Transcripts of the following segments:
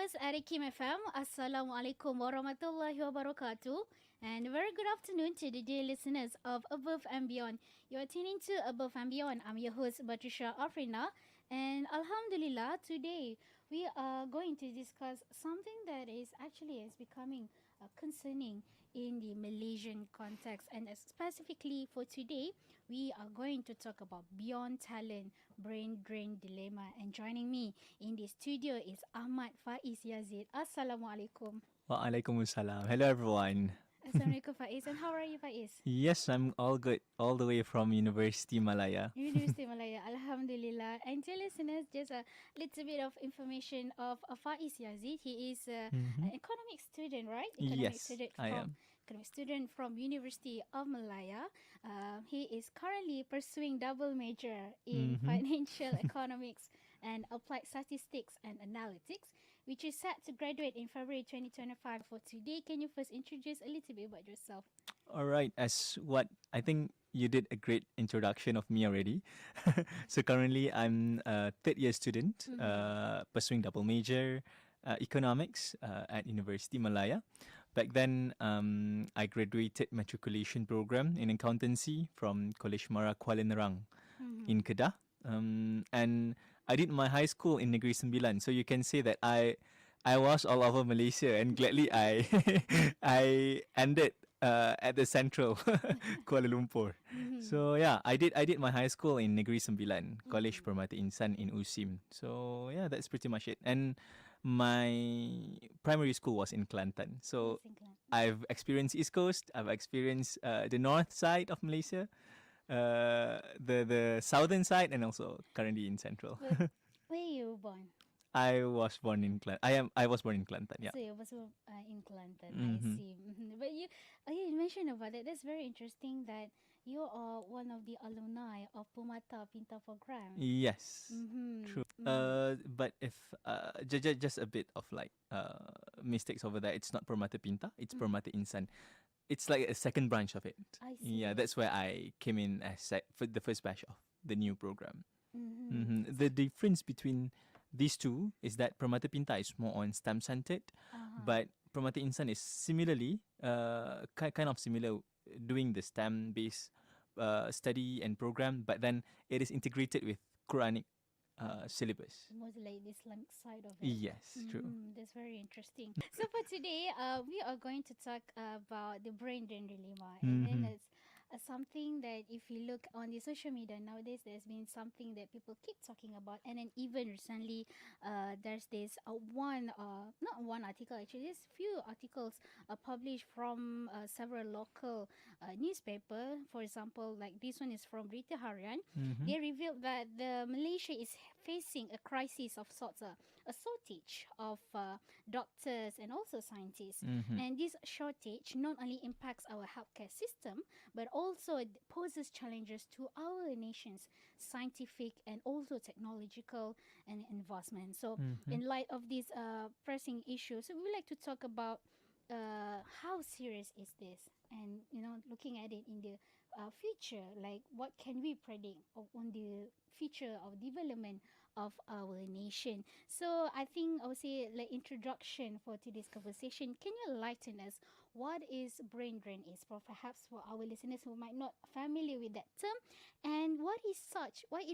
host Arikim FM. Assalamualaikum warahmatullahi wabarakatuh. And a very good afternoon to the dear listeners of Above and Beyond. You are tuning to Above and Beyond. I'm your host Batrisha Afrina. And Alhamdulillah, today we are going to discuss something that is becoming concerning in the Malaysian context. And specifically for today, we are going to talk about beyond talent, brain drain dilemma. And joining me in the studio is Ahmad Faiz Yazid. Assalamualaikum. Waalaikumsalam. Hello, everyone. Assalamualaikum Faiz. And how are you, Faiz? Yes, I'm all good, all the way from University Malaya. Universiti Malaya, Alhamdulillah. And to listeners, just a little bit of information of Faiz Yazid. He is an economic student, right? Yes, I am. Economic student from University of Malaya. He is currently pursuing double major in financial economics and applied statistics and analytics, which is set to graduate in February 2025. For today, can you first introduce a little bit about yourself? All right, as what I think you did a great introduction of me already. So currently, I'm a third-year student pursuing double major economics at University Malaya. Back then, I graduated matriculation program in accountancy from College Mara Kuala Nerang in Kedah. And I did my high school in Negeri Sembilan. So you can say that I was all over Malaysia, and gladly I I ended at the central Kuala Lumpur. So yeah, I did my high school in Negeri Sembilan, College PERMATA Insan in USIM. So yeah, that's pretty much it. And my primary school was in Kelantan. So I've experienced East Coast, I've experienced the north side of Malaysia, the southern side, and also currently in central. But where you born? I was born in Kelantan. I was born in Kelantan. Yeah. So you was in Kelantan. I see. But you mentioned about that. That's very interesting that you are one of the alumni of PERMATA Pinta program. Yes. True. But if just a bit of like mistakes over there. It's not PERMATA Pinta. It's PERMATA Insan. It's like a second branch of it. I see. Yeah, that's where I came in as for the first batch of the new program. The difference between these two is that PERMATA Pinta is more on STEM centered, but PERMATA Insan is similarly kind of similar, doing the STEM based study and program, but then it is integrated with Quranic syllabus. Most like the Islamic side of it. Yes, true. That's very interesting. So for today, we are going to talk about the brain drain dilemma, and then it's something that if you look on the social media nowadays, there's been something that people keep talking about, and then even recently, there's this not one article actually, there's few articles published from several local newspaper. For example, like this one is from Berita Harian. They revealed that the Malaysia is facing a crisis of sorts, a shortage of doctors and also scientists. And this shortage not only impacts our healthcare system, but also it poses challenges to our nation's scientific and also technological and advancement. So in light of these pressing issues, so we would like to talk about how serious is this, and looking at it in the future, like what can we predict on the future of development of our nation. So I think I would say, like, introduction for today's conversation, can you enlighten us what is brain drain is, for perhaps for our listeners who might not familiar with that term, and why it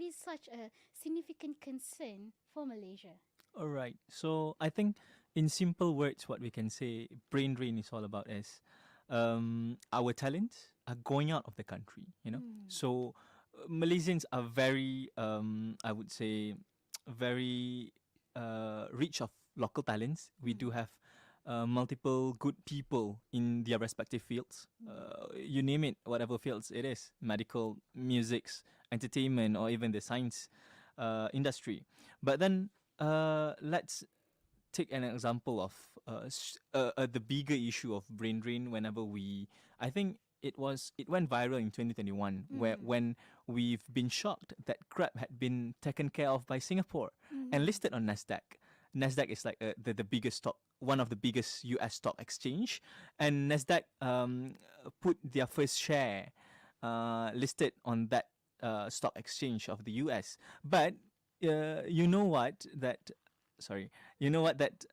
is such a significant concern for Malaysia? All right. So I think in simple words, what we can say brain drain is all about is our talents are going out of the country, So Malaysians are very, I would say, very rich of local talents. We do have multiple good people in their respective fields. You name it, whatever fields it is, medical, musics, entertainment, or even the science industry. But then let's take an example of the bigger issue of brain drain. I think it went viral in 2021, when we've been shocked that Grab had been taken care of by Singapore and listed on Nasdaq. Nasdaq is like the biggest stock, one of the biggest US stock exchange, and Nasdaq put their first share listed on that stock exchange of the US. But you know what? That sorry, you know what that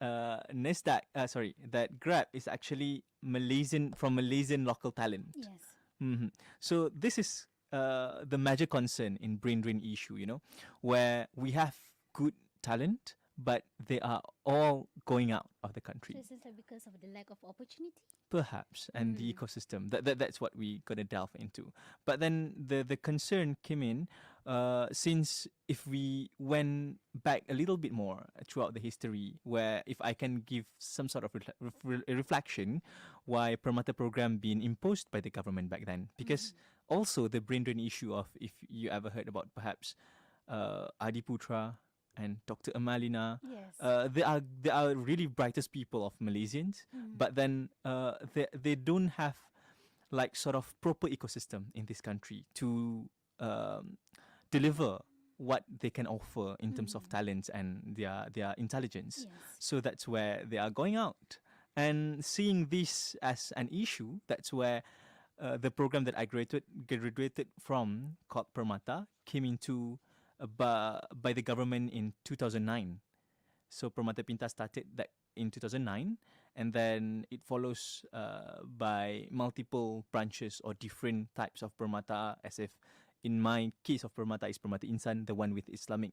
Nasdaq, that Grab is actually Malaysian, from Malaysian local talent. Yes. So this is the major concern in brain drain issue, where we have good talent, but they are all going out of the So country. it's just like because of the lack of opportunity. Perhaps, and the ecosystem. That's what we gonna delve into. But then the concern came in, since if we went back a little bit more throughout the history, where if I can give some sort of reflection, why Permata program being imposed by the government back then, because also the brain drain issue of, if you ever heard about perhaps Adiputra and Dr. Amalina. Yes. They are really brightest people of Malaysians, but then they don't have like sort of proper ecosystem in this country to deliver what they can offer in terms of talents and their intelligence. Yes. So that's where they are going out. And seeing this as an issue, that's where the program that I graduated from, called Permata, came into by the government in 2009. So Permata Pinta started that in 2009, and then it follows by multiple branches or different types of Permata, as if in my case of Permata is Permata Insan, the one with Islamic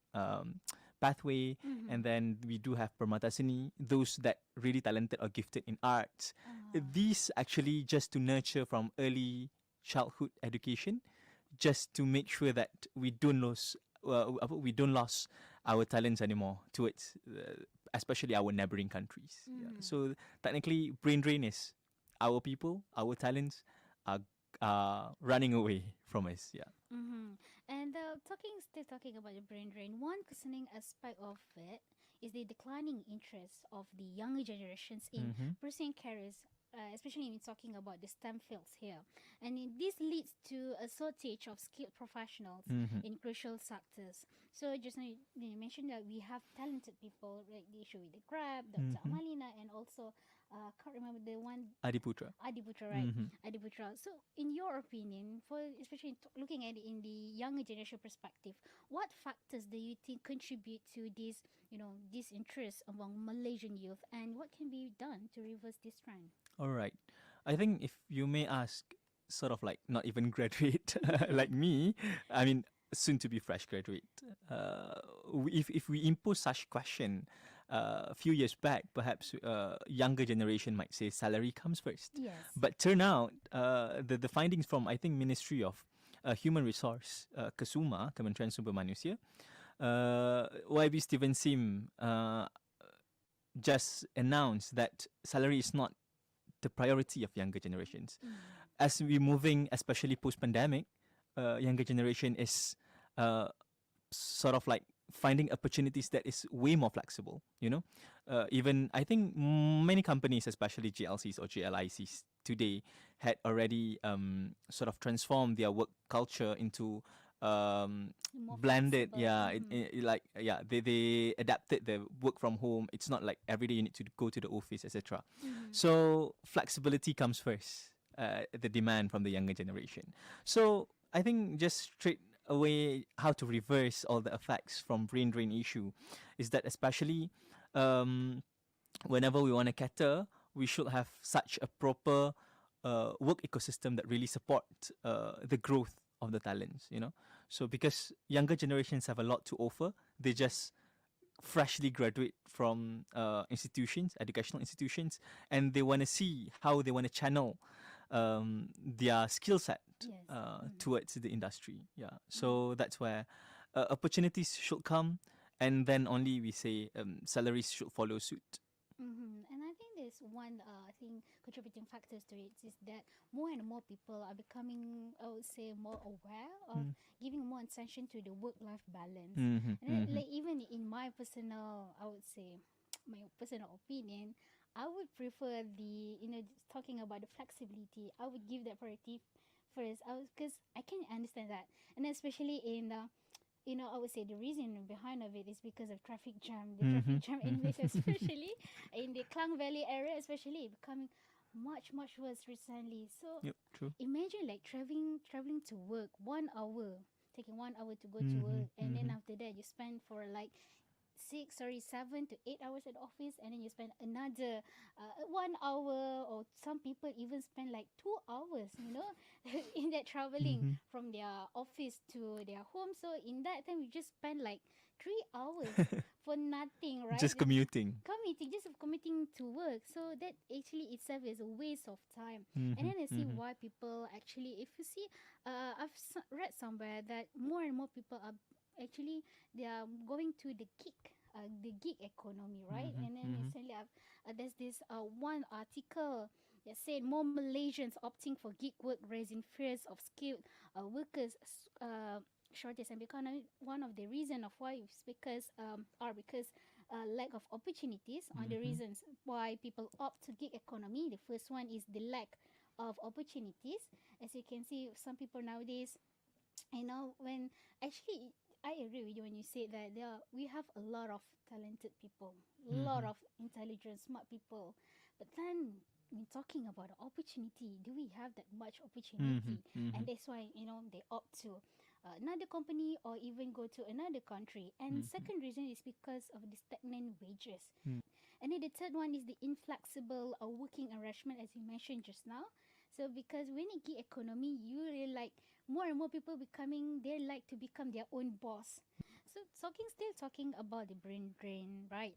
pathway, and then we do have Permata Seni, those that really talented or gifted in arts. These actually just to nurture from early childhood education, just to make sure that we don't lose our talents anymore towards, especially our neighboring countries. Yeah. So technically, brain drain is our people, our talents are running away from us. Yeah. And still talking about the brain drain, one concerning aspect of it is the declining interest of the younger generations in pursuing careers, especially when talking about the STEM fields here. And this leads to a shortage of skilled professionals in crucial sectors. So just now you mentioned that we have talented people, like the issue with the Grab, Dr. Amalina, and also can't remember the one, Adiputra. Adiputra, right? Adiputra. So, in your opinion, for especially looking at it in the younger generation perspective, what factors do you think contribute to this, this interest among Malaysian youth, and what can be done to reverse this trend? All right. I think if you may ask, sort of like not even graduate like me, I mean, soon to be fresh graduate. If we impose such question a few years back, perhaps younger generation might say salary comes first. Yes. But turn out the findings from, I think, Ministry of Human Resource, Kesuma, Kementerian Sumber Manusia, YB Steven Sim just announced that salary is not the priority of younger generations. As we're moving, especially post-pandemic, younger generation is sort of like finding opportunities that is way more flexible. Even I think many companies, especially GLCs or GLICs today, had already sort of transformed their work culture into More blended. flexible. Yeah, they adapted the work from home. It's not like every day you need to go to the office, etc. So flexibility comes first, the demand from the younger generation. So I think just straight away, how to reverse all the effects from brain drain issue is that, especially whenever we want to cater, we should have such a proper work ecosystem that really support the growth of the talents. So because younger generations have a lot to offer, they just freshly graduate from educational institutions, and they want to see how they want to channel their skill set towards the industry. Yeah. So that's where opportunities should come, and then only we say salaries should follow suit. And I think there's one, I think, contributing factors to it is that more and more people are becoming, I would say, more aware of giving more attention to the work-life balance. And then, like, even in my personal, I would say, my personal opinion, I would prefer talking about the flexibility. I would give that priority first. Because I can understand that, and especially in I would say the reason behind of it is because of traffic jam. The traffic jam in Malaysia, especially in the Klang Valley area, especially becoming much worse recently. So Yep, true. imagine like traveling to work 1 hour, taking 1 hour to go to work, and then after that you spend for like 7 to 8 hours at the office, and then you spend another 1 hour, or some people even spend like 2 hours, in that traveling Mm-hmm. from their office to their home. So in that time, you just spend like 3 hours for nothing, right? Just commuting. Committing, just of committing to work. So that actually itself is a waste of time. And Mm-hmm. then I see Mm-hmm. why people actually, if you see, I've read somewhere that more and more people are actually, they are going to the gig economy, right? Mm-hmm. And then Mm-hmm. recently there's this one article that said more Malaysians opting for gig work, raising fears of skilled workers shortage. And because one of the reason of why is because lack of opportunities. On the Mm-hmm. reasons why people opt to gig economy, the first one is the lack of opportunities. As you can see, some people nowadays, when actually I agree with you when you say that we have a lot of talented people, a lot Mm-hmm. of intelligent, smart people, but then when talking about the opportunity, do we have that much Mm-hmm. opportunity? Mm-hmm. And that's why they opt to another company or even go to another country. And Mm-hmm. second reason is because of the stagnant wages. Mm-hmm. And then the third one is the inflexible working arrangement, as you mentioned just now. So because when you gig economy, you really like more and more people they like to become their own boss. So still talking about the brain drain, right?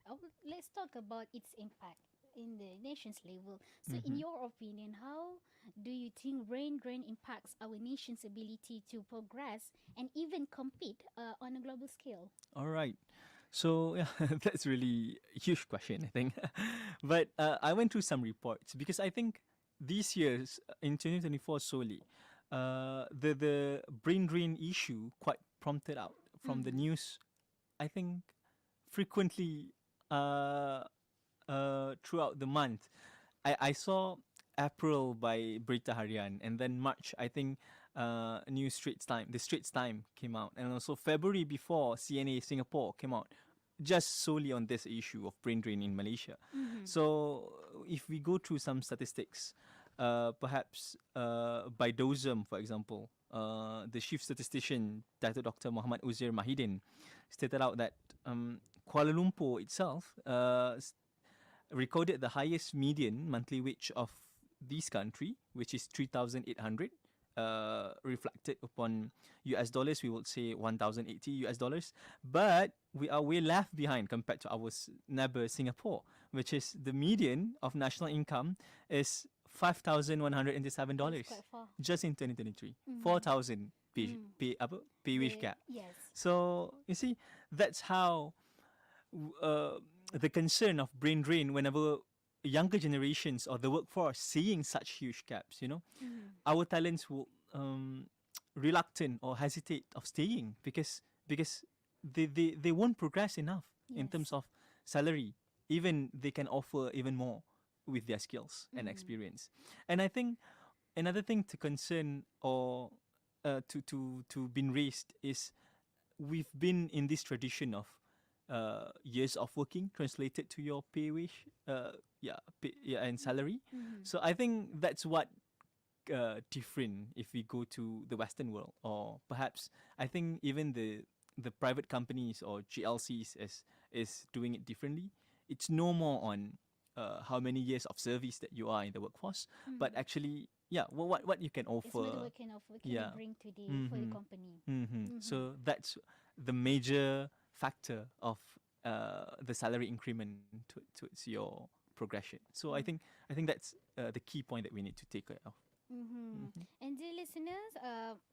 Let's talk about its impact in the nation's level. So in Mm-hmm. your opinion, how do you think brain drain impacts our nation's ability to progress and even compete on a global scale? All right. So yeah, that's really a huge question, I think. But I went through some reports because I think these years in 2024 solely, the brain drain issue quite prompted out from the Mm-hmm. news. I think frequently uh, throughout the month. I saw April by Berita Harian, and then March, I think New Straits Time, the Straits Time came out, and also February before CNA Singapore came out, just solely on this issue of brain drain in Malaysia. Mm-hmm. So if we go through some statistics, perhaps by DOSM, for example, the chief statistician, Dr. Muhammad Uzair Mahidin, stated out that Kuala Lumpur itself recorded the highest median monthly wage of this country, which is 3,800. Reflected upon US dollars, we would say 1,080 US dollars. But we are way left behind compared to our neighbor Singapore, which is the median of national income is That's $5,187 quite far. just in 2023. Mm-hmm. 4,000 Mm. pay wage gap. Yes. So you see, that's how uh, the concern of brain drain whenever younger generations or the workforce seeing such huge gaps, Mm. our talents will reluctant or hesitate of staying because they won't progress enough in Yes. terms of salary. Even they can offer even more with their skills and Mm. experience. And I think another thing to concern or to been raised is we've been in this tradition of years of working translated to your pay wage, and salary. Mm-hmm. So I think that's what different if we go to the Western world, or perhaps I think even the private companies or GLCs is doing it differently. It's no more on how many years of service that you are in the workforce, but Mm. actually, yeah, what you can It's whether offer, what can you yeah. bring today for the Mm-hmm. company. Mm-hmm. Mm-hmm. So that's the major factor of the salary increment towards your progression. So I think that's the key point that we need to take care of. Mm-hmm. Mm-hmm. And dear listeners,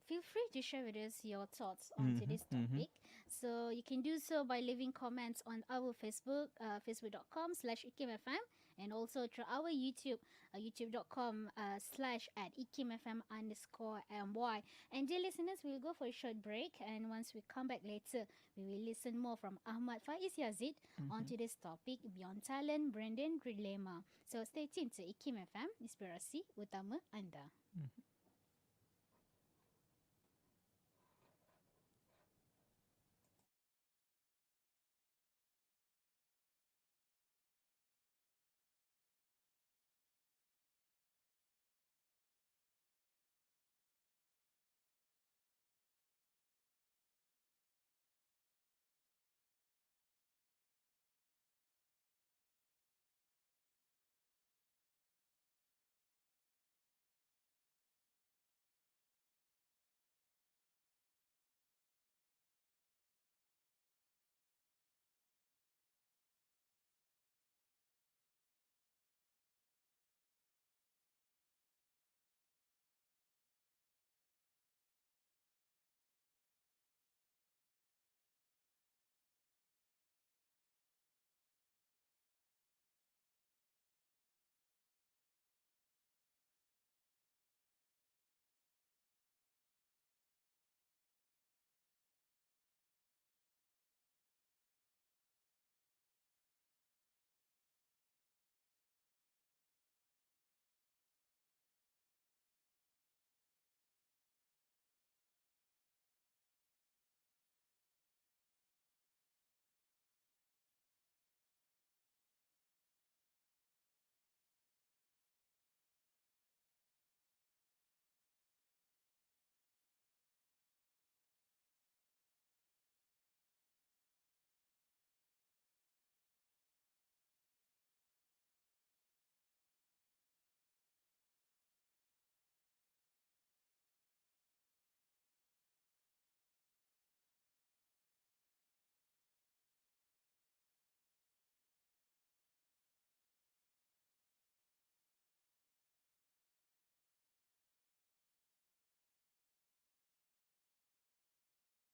feel free to share with us your thoughts on Mm-hmm. today's Mm-hmm. topic. So you can do so by leaving comments on our Facebook, facebook.com/ikimfm, and also through our YouTube, youtube.com /at ikimfm_my. And dear listeners, we'll go for a short break, and once we come back later, we will listen more from Ahmad Faiz Yazid on Mm-hmm. today's topic, Beyond Talent, Brandon Dilema. So stay tuned to Ikim FM, inspirasi utama anda. Mm-hmm.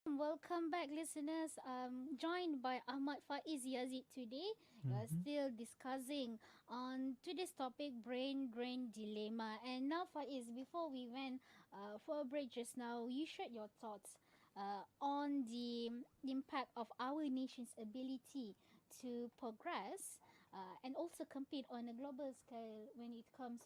Welcome back, listeners. Joined by Ahmad Faiz Yazid today. We are Mm-hmm. still discussing on today's topic, brain drain dilemma. And now, Faiz, before we went for a break just now, you shared your thoughts on the impact of our nation's ability to progress and also compete on a global scale when it comes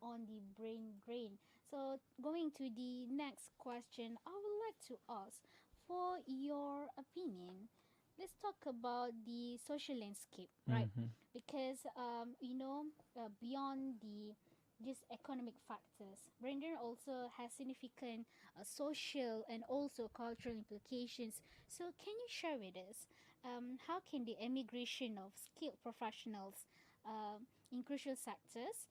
on the brain drain. So, going to the next question, I would like to ask for your opinion, let's talk about the social landscape, right? Mm-hmm. Because beyond the these economic factors, Brendan also has significant social and also cultural implications. So, can you share with us how can the emigration of skilled professionals in crucial sectors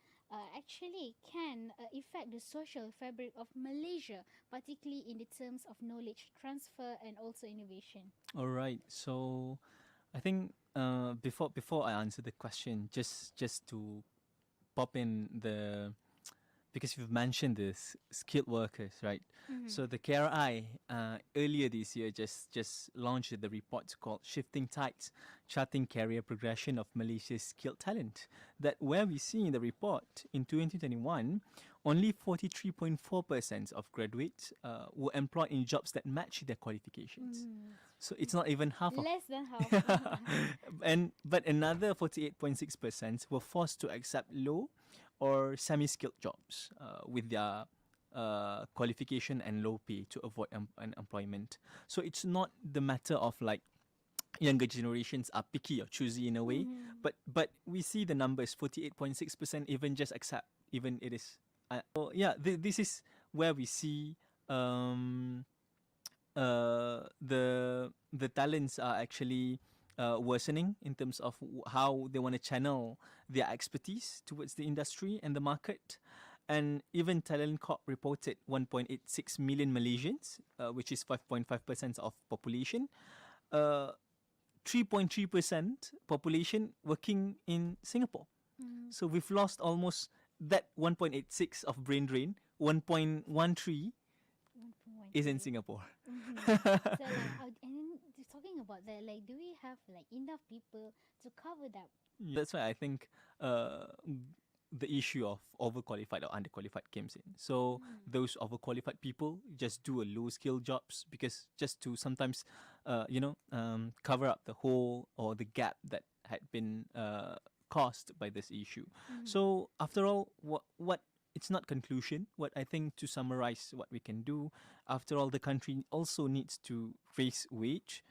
actually can affect the social fabric of Malaysia, particularly in the terms of knowledge transfer and also innovation? All right. So I think before I answer the question, just to pop in the, because you've mentioned this skilled workers, right? Mm-hmm. So the KRI earlier this year just launched the report called "Shifting Tides: Charting Career Progression of Malaysia's Skilled Talent." That where we see in the report in 2021, only 43.4% of graduates were employed in jobs that match their qualifications. Mm-hmm. So it's not even half of. Less than half. And but another 48.6% were forced to accept low or semi-skilled jobs with their qualification and low pay to avoid unemployment. So it's not the matter of like younger generations are picky or choosy in a way, Mm-hmm. but we see the numbers 48.6% even just accept, even it is. So yeah, this is where we see um, the talents are actually worsening in terms of how they want to channel their expertise towards the industry and the market. And even Talent Corp reported 1.86 million Malaysians, which is 5.5% of population, uh, 3.3% population working in Singapore. Mm-hmm. So we've lost almost that 1.86 of brain drain. 1.13 is in 1.13. Singapore. Mm-hmm. So like, and then just talking about that, like, do we have like enough people to cover that? That's why I think the issue of overqualified or underqualified comes in. So Mm. those overqualified people just do a low skill jobs because just to sometimes, cover up the hole or the gap that had been caused by this issue. Mm-hmm. So after all, what it's not conclusion. What I think, to summarize what we can do, after all, the country also needs to raise wage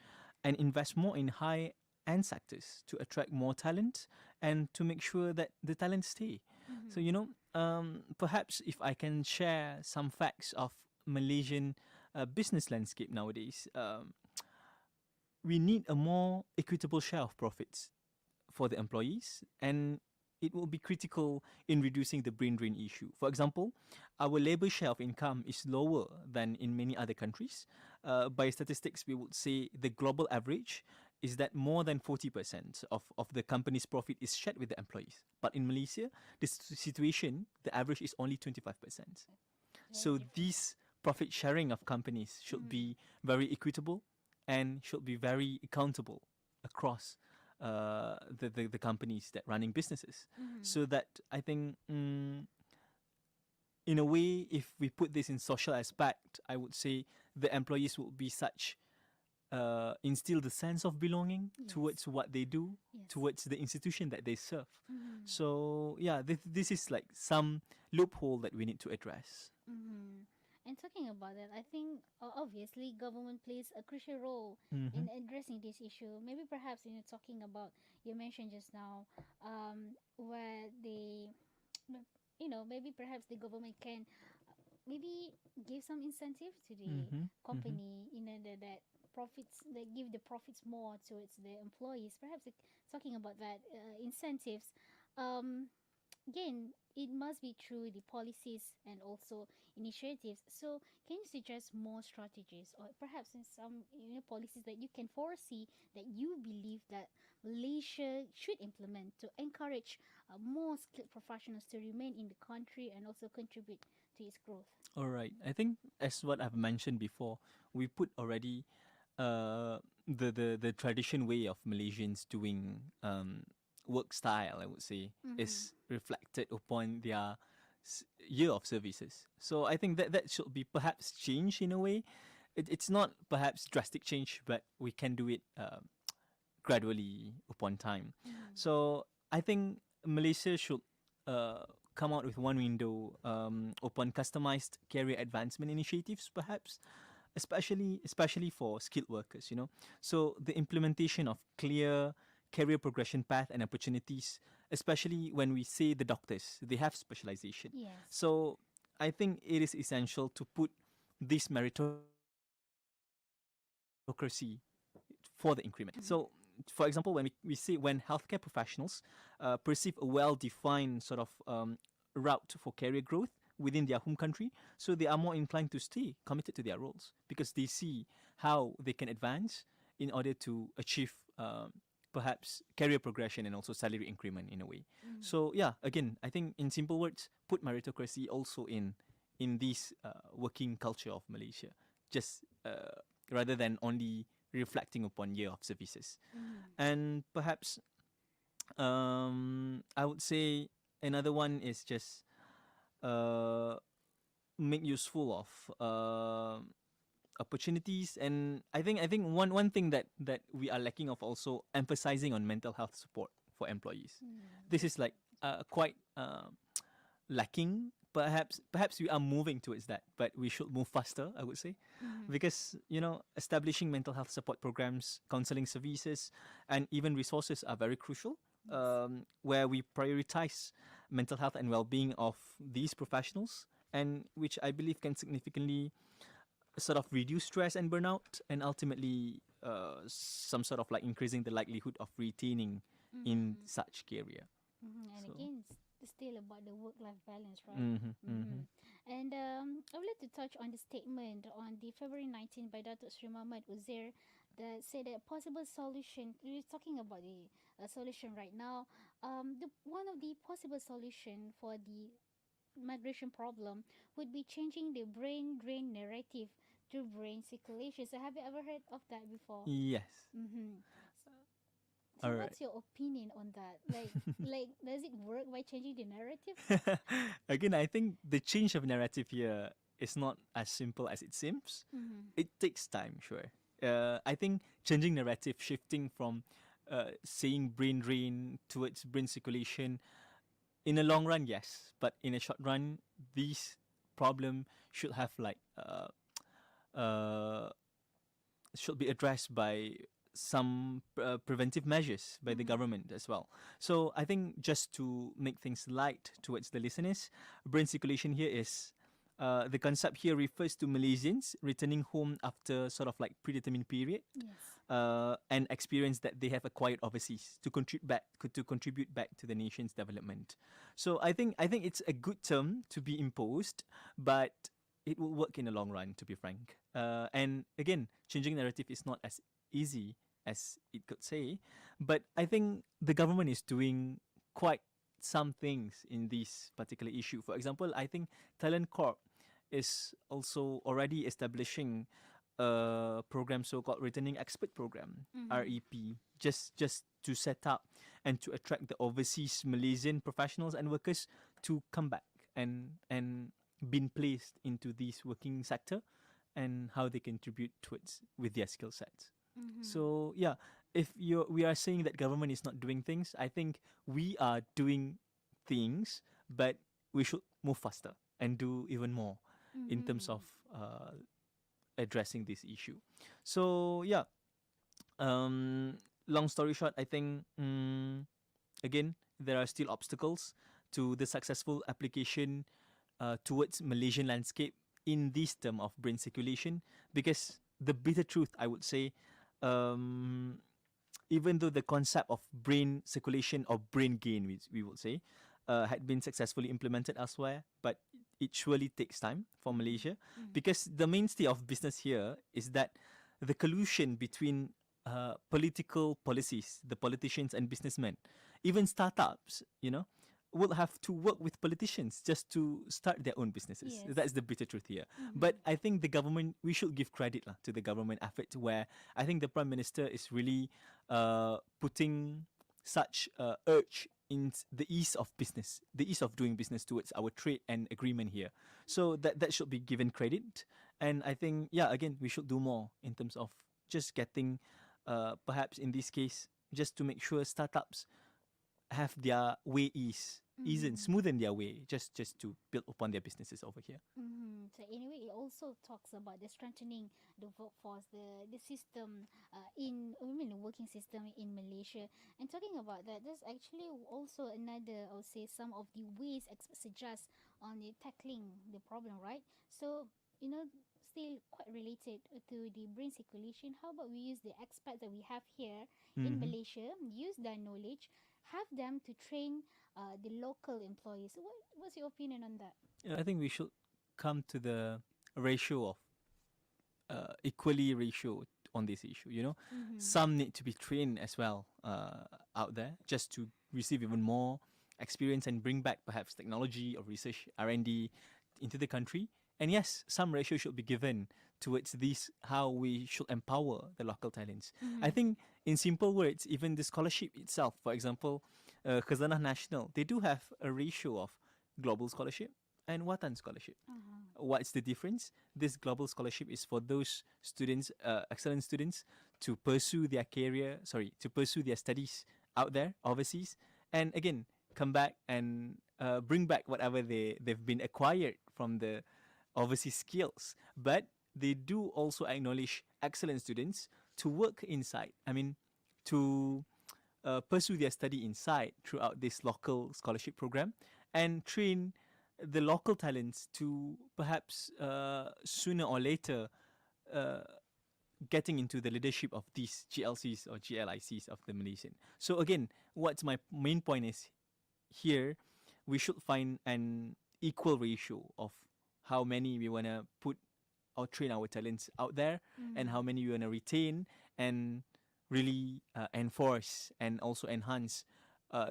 and invest more in high end sectors to attract more talent and to make sure that the talent stay. So, Mm-hmm. perhaps if I can share some facts of Malaysian business landscape nowadays, we need a more equitable share of profits for the employees, and it will be critical in reducing the brain drain issue. For example, our labor share of income is lower than in many other countries. By statistics, we would say the global average is that more than 40% of the company's profit is shared with the employees. But in Malaysia, this situation, the average is only 25%. Very So different. these profit sharing of companies should Mm-hmm. be very equitable and should be very accountable across the companies that running businesses. Mm-hmm. So that I think, in a way, if we put this in social aspect, I would say the employees will be such instill the sense of belonging Yes. towards what they do, Yes. towards the institution that they serve. Mm-hmm. So yeah, this is like some loophole that we need to address. Mm-hmm. And talking about that, I think obviously government plays a crucial role Mm-hmm. in addressing this issue. Maybe perhaps talking about, you mentioned just now, where they, maybe perhaps the government can maybe give some incentive to the Mm-hmm. Mm-hmm. company in order that profits, they give the profits more towards the employees. Perhaps talking about that incentives. Um, Again, it must be through the policies and also initiatives. So, can you suggest more strategies, or perhaps in some policies that you can foresee that you believe that Malaysia should implement to encourage more skilled professionals to remain in the country and also contribute to its growth? All right. I think as what I've mentioned before, we put already uh, the tradition way of Malaysians doing work style, I would say, is reflected upon their year of services. So I think that that should be perhaps changed in a way. It's not perhaps drastic change, but we can do it gradually upon time. So I think Malaysia should uh, come out with one window upon customized career advancement initiatives, perhaps, especially for skilled workers. You know, so the implementation of clear career progression path and opportunities, especially when we say the doctors, they have specialization. Yes. So I think it is essential to put this meritocracy for the increment. So, for example, we say when healthcare professionals perceive a well-defined sort of route for career growth within their home country, so they are more inclined to stay committed to their roles because they see how they can advance in order to achieve perhaps career progression and also salary increment in a way. So yeah, again, I think in simple words, put meritocracy also in this working culture of Malaysia, just rather than only reflecting upon year of services. And perhaps I would say another one is just uh, make useful of opportunities. And I think one thing that we are lacking of also emphasizing on mental health support for employees. This is like quite lacking. Perhaps we are moving towards that, but we should move faster, I would say, because establishing mental health support programs, counseling services, and even resources are very crucial. Where we prioritize mental health and well-being of these professionals, and which I believe can significantly sort of reduce stress and burnout, and ultimately some sort of like increasing the likelihood of retaining in such career. And So. again, it's still about the work-life balance, right? Mm-hmm, mm-hmm. And I would like to touch on the statement on the February 19th by Datuk Sri Muhammad Uzair that said that possible solution. We're talking about the solution right now. One of the possible solution for the migration problem would be changing the brain drain narrative to brain circulation. So have you ever heard of that before? Yes. Mm-hmm. So All right. what's your opinion on that? Like does it work by changing the narrative? Again, I think the change of narrative here is not as simple as it seems. Mm-hmm. It takes time, sure. I think changing narrative, shifting from saying brain drain towards brain circulation, in a long run, yes, but in a short run, these problem should have like uh, should be addressed by some preventive measures by the government as well. So I think just to make things light towards the listeners, brain circulation here is the concept here refers to Malaysians returning home after sort of like predetermined period Yes. and experience that they have acquired overseas to contribute back to the nation's development. So I think it's a good term to be imposed, but it will work in the long run, to be frank. And again, changing narrative is not as easy as it could say, but I think the government is doing quite some things in this particular issue. For example, I think Talent Corp is also already establishing a program, so-called Returning Expert Program (REP), just to set up and to attract the overseas Malaysian professionals and workers to come back and been placed into this working sector and how they contribute towards with their skill sets. So yeah, if we are saying that government is not doing things, I think we are doing things, but we should move faster and do even more in terms of addressing this issue. So yeah, long story short, I think again there are still obstacles to the successful application towards Malaysian landscape in this term of brain circulation, because the bitter truth, I would say, um, even though the concept of brain circulation or brain gain, we would say, had been successfully implemented elsewhere, but it surely takes time for Malaysia, because the mainstay of business here is that the collusion between political policies, the politicians and businessmen, even startups, will have to work with politicians just to start their own businesses. Yes. That's the bitter truth here. But I think the government, we should give credit lah, to the government effort, where I think the Prime Minister is really putting such urge in the ease of business, the ease of doing business towards our trade and agreement here. So that should be given credit. And I think, yeah, again, we should do more in terms of just getting, perhaps in this case, just to make sure startups have their way smoothen their way, just to build upon their businesses over here. So anyway, it also talks about the strengthening the workforce, the system the working system in Malaysia. And talking about that, there's actually also another, I would say, some of the ways experts suggest on the tackling the problem, right? So still quite related to the brain circulation. How about we use the experts that we have here in Malaysia, use their knowledge, have them to train the local employees. So what's your opinion on that? I think we should come to the ratio of equally ratio on this issue. Some need to be trained as well out there, just to receive even more experience and bring back perhaps technology or research R&D into the country. And yes, some ratio should be given towards this, how we should empower the local talents. I think in simple words, even the scholarship itself, for example, Khazanah National, they do have a ratio of global scholarship and Watan scholarship. What's the difference? This global scholarship is for those students, excellent students, to pursue their to pursue their studies out there, overseas, and again, come back and bring back whatever they've been acquired from the overseas skills. But they do also acknowledge excellent students to work inside. I mean, to pursue their study inside throughout this local scholarship program, and train the local talents to perhaps sooner or later getting into the leadership of these GLCs or GLICs of the Malaysian. So again, what's my main point is, here we should find an equal ratio of how many we want to put or train our talents out there, and how many we want to retain and really enforce and also enhance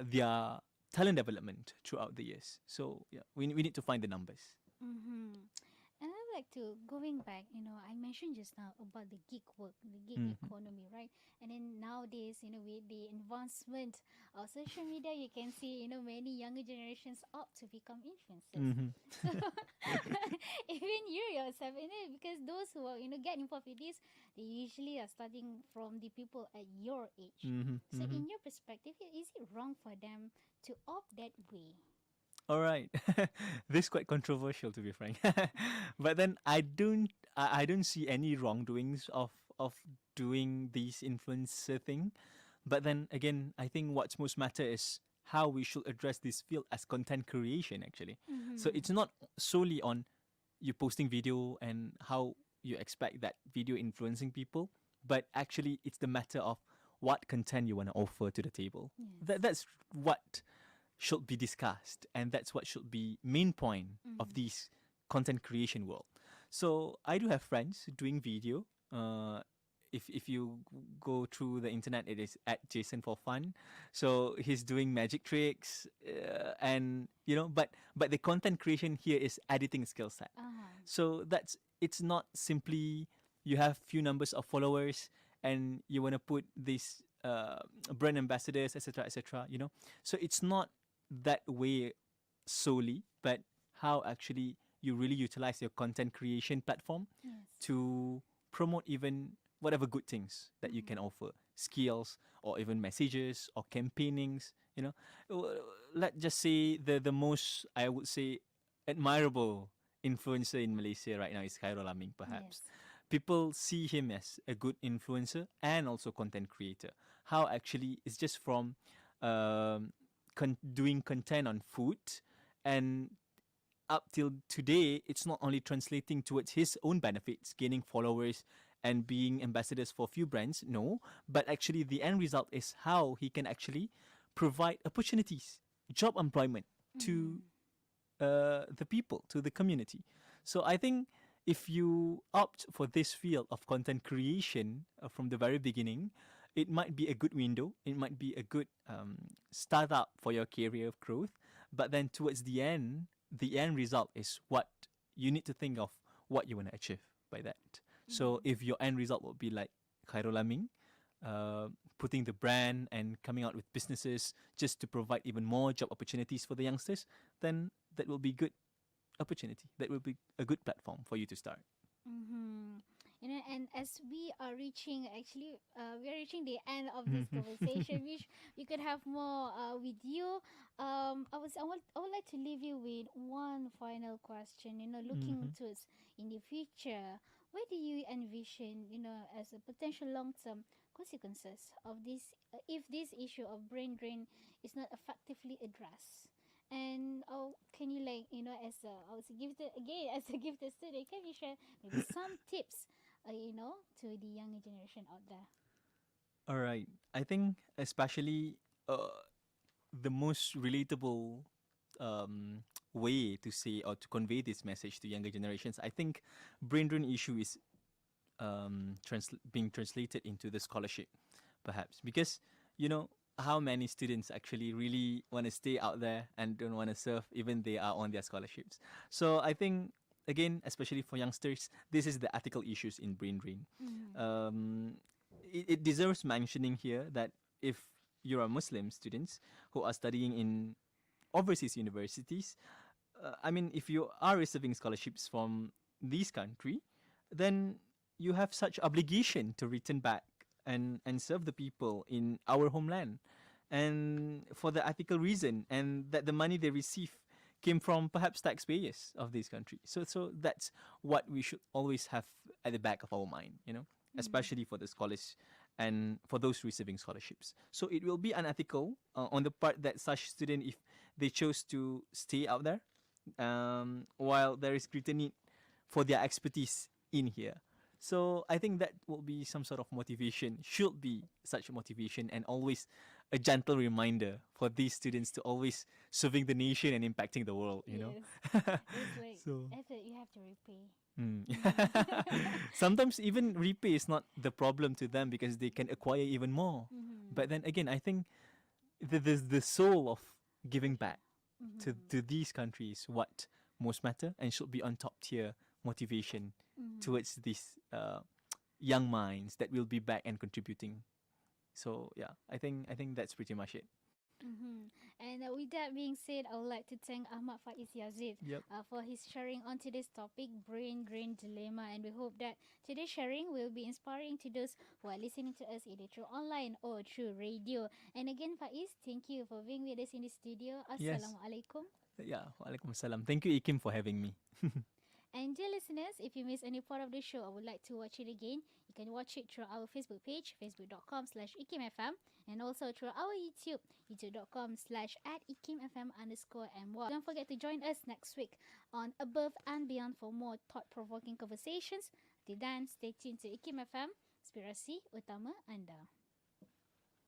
their talent development throughout the years. So yeah, we need to find the numbers. And I would like to, going back, I mentioned just now about the gig work, the gig economy, right? And then nowadays, with the advancement of social media, you can see, many younger generations opt to become influencers. So even you yourself, because those who are, get involved with this, they usually are starting from the people at your age. So in your perspective, is it wrong for them to opt that way? All right, this is quite controversial, to be frank. But then I don't see any wrongdoings of doing this influencer thing. But then again, I think what's most matter is how we should address this field as content creation, actually. So it's not solely on you posting video and how you expect that video influencing people, but actually it's the matter of what content you want to offer to the table. Yes. That's what should be discussed, and that's what should be main point of this content creation world. So I do have friends doing video. If you go through the internet, it is at Jason for Fun. So he's doing magic tricks, and but the content creation here is editing skill set. So it's not simply you have few numbers of followers and you want to put these brand ambassadors, etc., etc. So it's not that way solely, but how actually you really utilize your content creation platform to promote even whatever good things that you can offer, skills or even messages or campaignings. Let's just say the most, I would say, admirable influencer in Malaysia right now is Khairul Aming, perhaps. People see him as a good influencer and also content creator. How actually it's just from doing content on food, and up till today, it's not only translating towards his own benefits, gaining followers and being ambassadors for few brands, no, but actually the end result is how he can actually provide opportunities, job employment to the people, to the community. So I think if you opt for this field of content creation from the very beginning, it might be a good window. It might be a good startup for your career of growth. but then towards the end result is what you need to think of what you want to achieve by that. So if your end result will be like Khairul Amin, putting the brand and coming out with businesses just to provide even more job opportunities for the youngsters, then that will be good opportunity. That will be a good platform for you to start. Mm-hmm. You know, and as we are reaching, actually, we are reaching the end of this conversation. Which we could have more with you. I would like to leave you with one final question. You know, looking towards in the future, where do you envision, you know, as a potential long-term consequences of this, if this issue of brain drain is not effectively addressed? And can you, like, you know, as a, I was gifted again as a gifted student, can you share maybe some tips, you know, to the younger generation out there? All right. I think especially the most relatable um, way to say or to convey this message to younger generations, I think brain drain issue is being translated into the scholarship, perhaps, because you know how many students actually really want to stay out there and don't want to serve even they are on their scholarships. So I think again, especially for youngsters, this is the ethical issues in brain drain. Mm-hmm. Um, it deserves mentioning here that if you are Muslim students who are studying in overseas universities, I mean, if you are receiving scholarships from this country, then you have such obligation to return back and serve the people in our homeland, and for the ethical reason, and that the money they receive came from perhaps taxpayers of this country. So that's what we should always have at the back of our mind, you know, especially for the scholars and for those receiving scholarships. So it will be unethical on the part that such student, if they chose to stay out there, while there is greater need for their expertise in here. So I think that will be some sort of motivation, should be such a motivation, and always a gentle reminder for these students to always serving the nation and impacting the world, you know. Yes, it's like So effort you have to repay. mm. Mm-hmm. Sometimes even repay is not the problem to them because they can acquire even more. Mm-hmm. But then again, I think the soul of giving back Mm-hmm. to these countries what most matter and should be on top tier motivation Mm-hmm. towards these young minds that will be back and contributing. So yeah, I think that's pretty much it. Mm-hmm. And with that being said, I would like to thank Ahmad Faiz Yazid Yep. for his sharing on today's topic, brain drain dilemma. And we hope that today's sharing will be inspiring to those who are listening to us either through online or through radio. And again, Faiz, thank you for being with us in the studio. Yes. Assalamualaikum. Yeah. Waalaikumsalam. Thank you, Ikim, for having me. And dear listeners, if you miss any part of the show or would like to watch it again, you can watch it through our Facebook page, facebook.com/ikimfm, and also through our YouTube, youtube.com/@ikimfm_and Don't forget to join us next week on Above and Beyond for more thought-provoking conversations. Till then, stay tuned to Ikim FM, inspirasi utama anda.